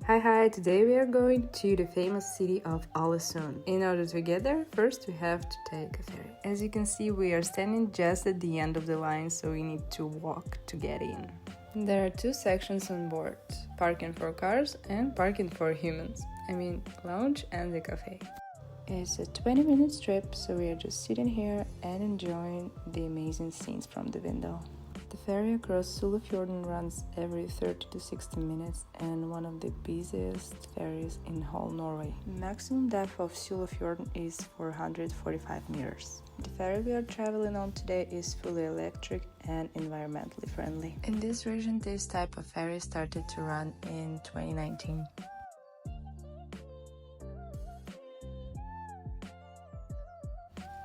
Hi, today we are going to the famous city of Ålesund. In order to get there, first we have to take a ferry. As you can see, we are standing just at the end of the line, so we need to walk to get in. There are two sections on board, parking for cars and parking for humans. I mean, lounge and the cafe. It's a 20-minute trip, so we are just sitting here and enjoying the amazing scenes from the window. The ferry across Sulafjorden runs every 30 to 60 minutes and one of the busiest ferries in whole Norway. Maximum depth of Sulafjorden is 445 meters. The ferry we are traveling on today is fully electric and environmentally friendly. In this region, this type of ferry started to run in 2019.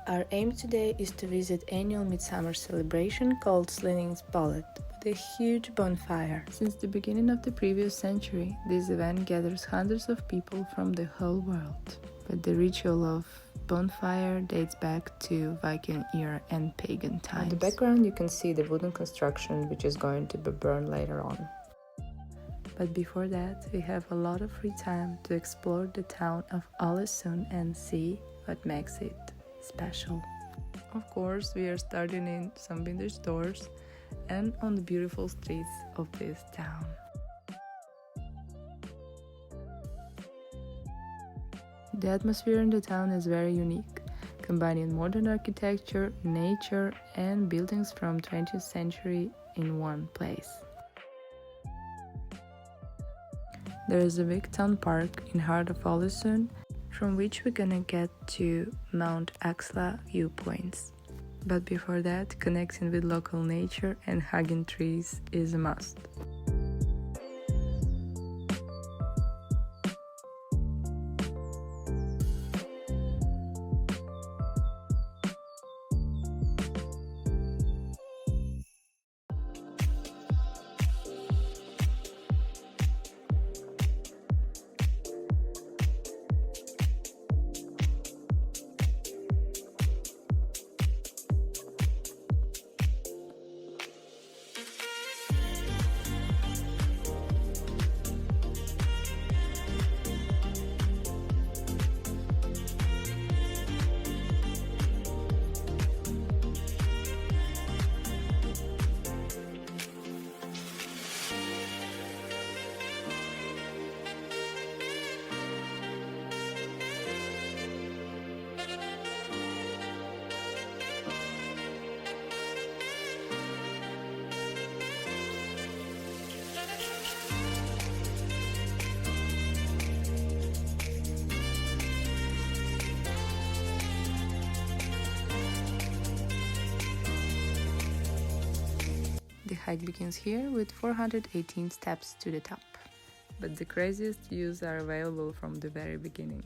Our aim today is to visit annual midsummer celebration called Slinningsbålet, with a huge bonfire. Since the beginning of the previous century, this event gathers hundreds of people from the whole world. But the ritual of bonfire dates back to Viking era and pagan times. In the background you can see the wooden construction which is going to be burned later on. But before that, we have a lot of free time to explore the town of Ålesund and see what makes it special. Of course, we are starting in some vintage stores and on the beautiful streets of this town. The atmosphere in the town is very unique, combining modern architecture, nature and buildings from 20th century in one place. There is a big town park in heart of Ålesund, from which we're gonna get to Mount Aksla Viewpoints. But before that, connecting with local nature and hugging trees is a must. The hike begins here with 418 steps to the top, but the craziest views are available from the very beginning.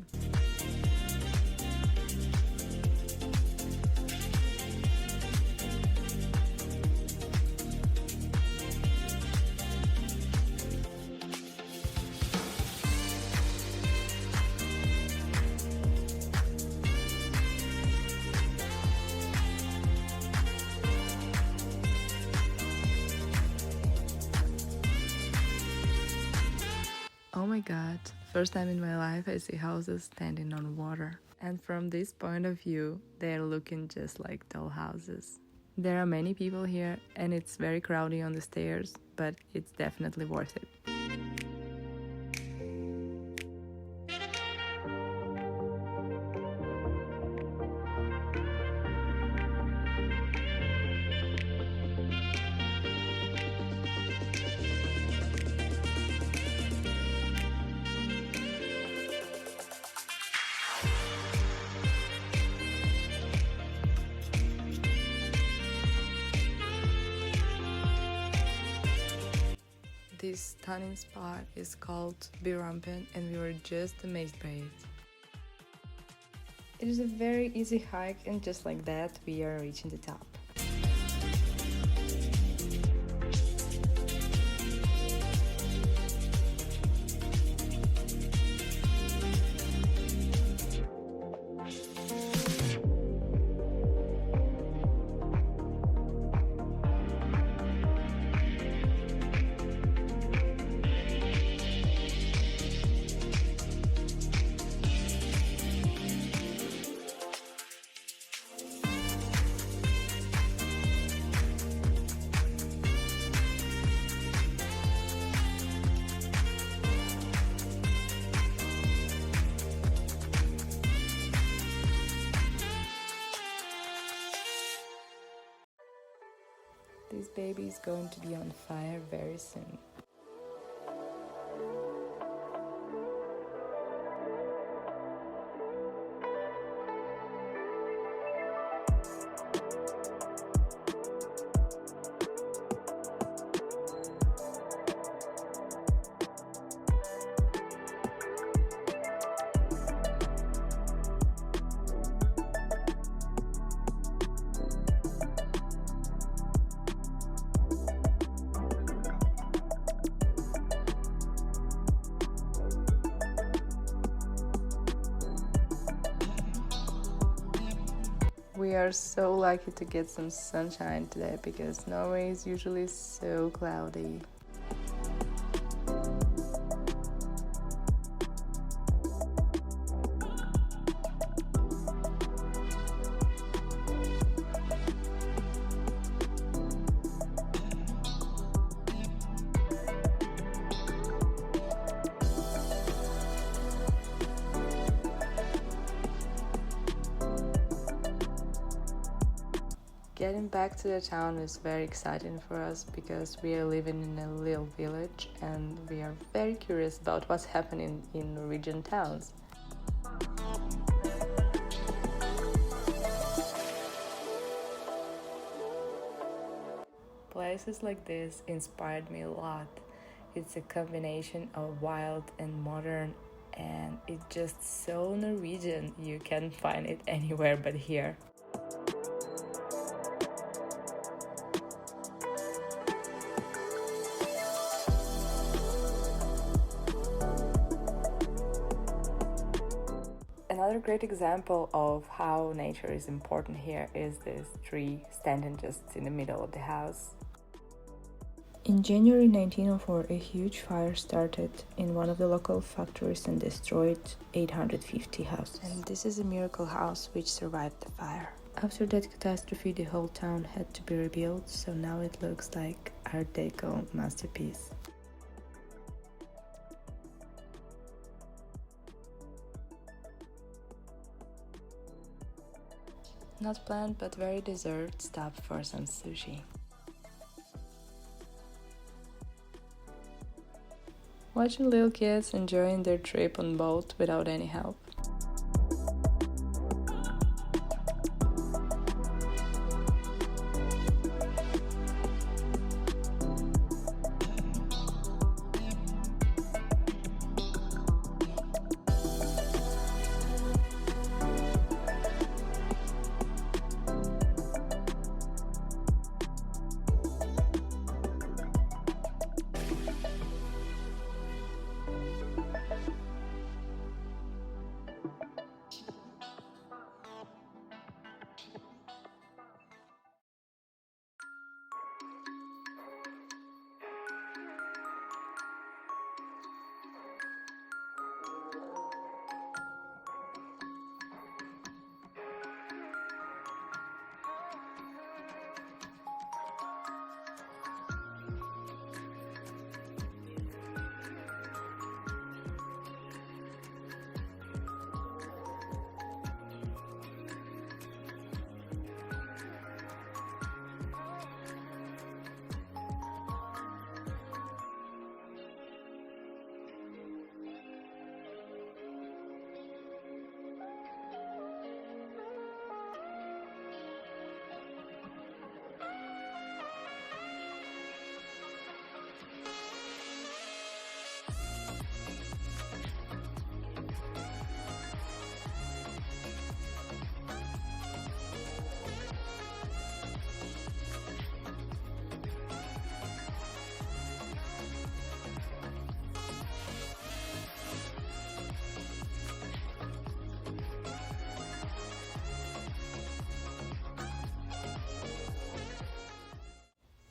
Oh my god, first time in my life I see houses standing on water. And from this point of view, they are looking just like tall houses. There are many people here and it's very crowded on the stairs, but it's definitely worth it. This stunning spot is called Byparken and we were just amazed by it. It is a very easy hike and just like that we are reaching the top. This baby is going to be on fire very soon. We are so lucky to get some sunshine today because Norway is usually so cloudy. Getting back to the town is very exciting for us because we are living in a little village and we are very curious about what's happening in Norwegian towns. Places like this inspired me a lot. It's a combination of wild and modern, and it's just so Norwegian. You can't find it anywhere but here. Another great example of how nature is important here is this tree standing just in the middle of the house. In January 1904, a huge fire started in one of the local factories and destroyed 850 houses. And this is a miracle house which survived the fire. After that catastrophe, the whole town had to be rebuilt, so now it looks like Art Deco masterpiece. Not planned, but very deserved stop for some sushi. Watching little kids enjoying their trip on boat without any help.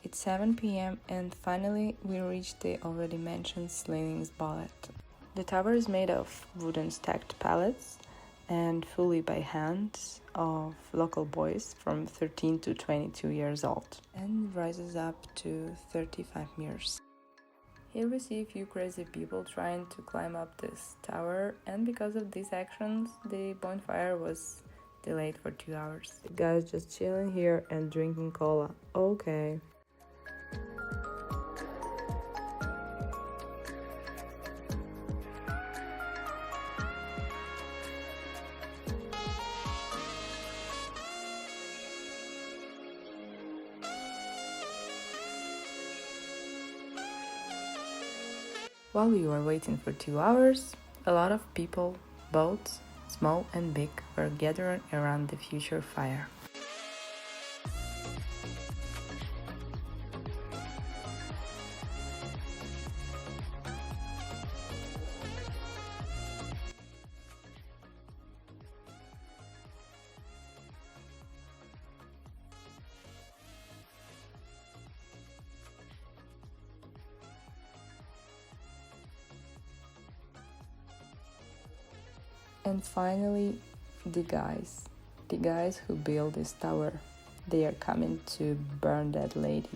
It's 7 p.m. and finally we reached the already mentioned Slinningsbålet. The tower is made of wooden stacked pallets and fully by hands of local boys from 13 to 22 years old and rises up to 35 meters. Here we see a few crazy people trying to climb up this tower, and because of these actions the bonfire was delayed for 2 hours. The guys just chilling here and drinking cola. Okay. While we were waiting for 2 hours, a lot of people, boats, small and big, were gathering around the future fire. And finally, the guys who built this tower, they are coming to burn that lady.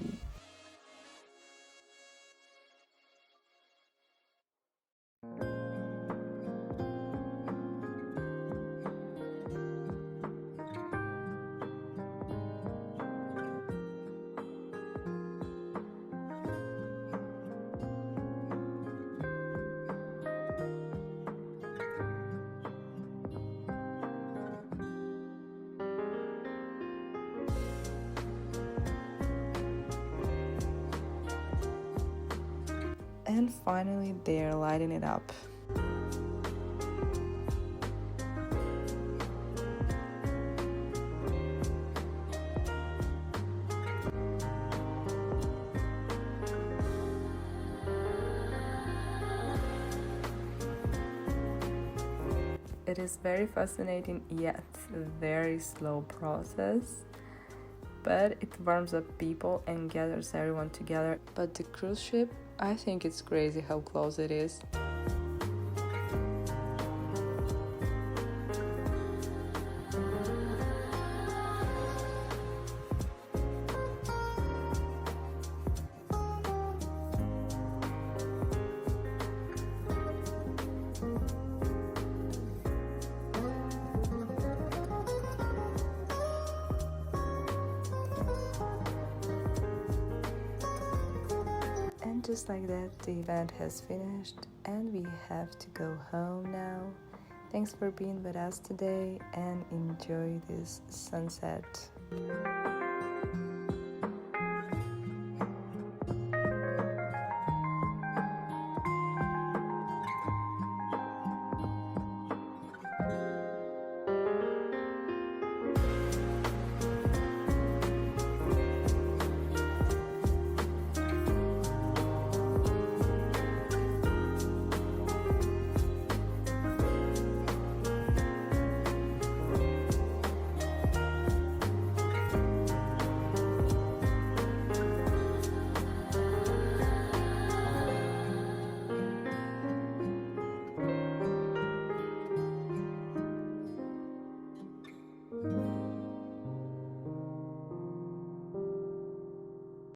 And finally, they are lighting it up. It is very fascinating yet a very slow process, but it warms up people and gathers everyone together. But the cruise ship, I think it's crazy how close it is. Just like that, the event has finished and we have to go home now. Thanks for being with us today and enjoy this sunset.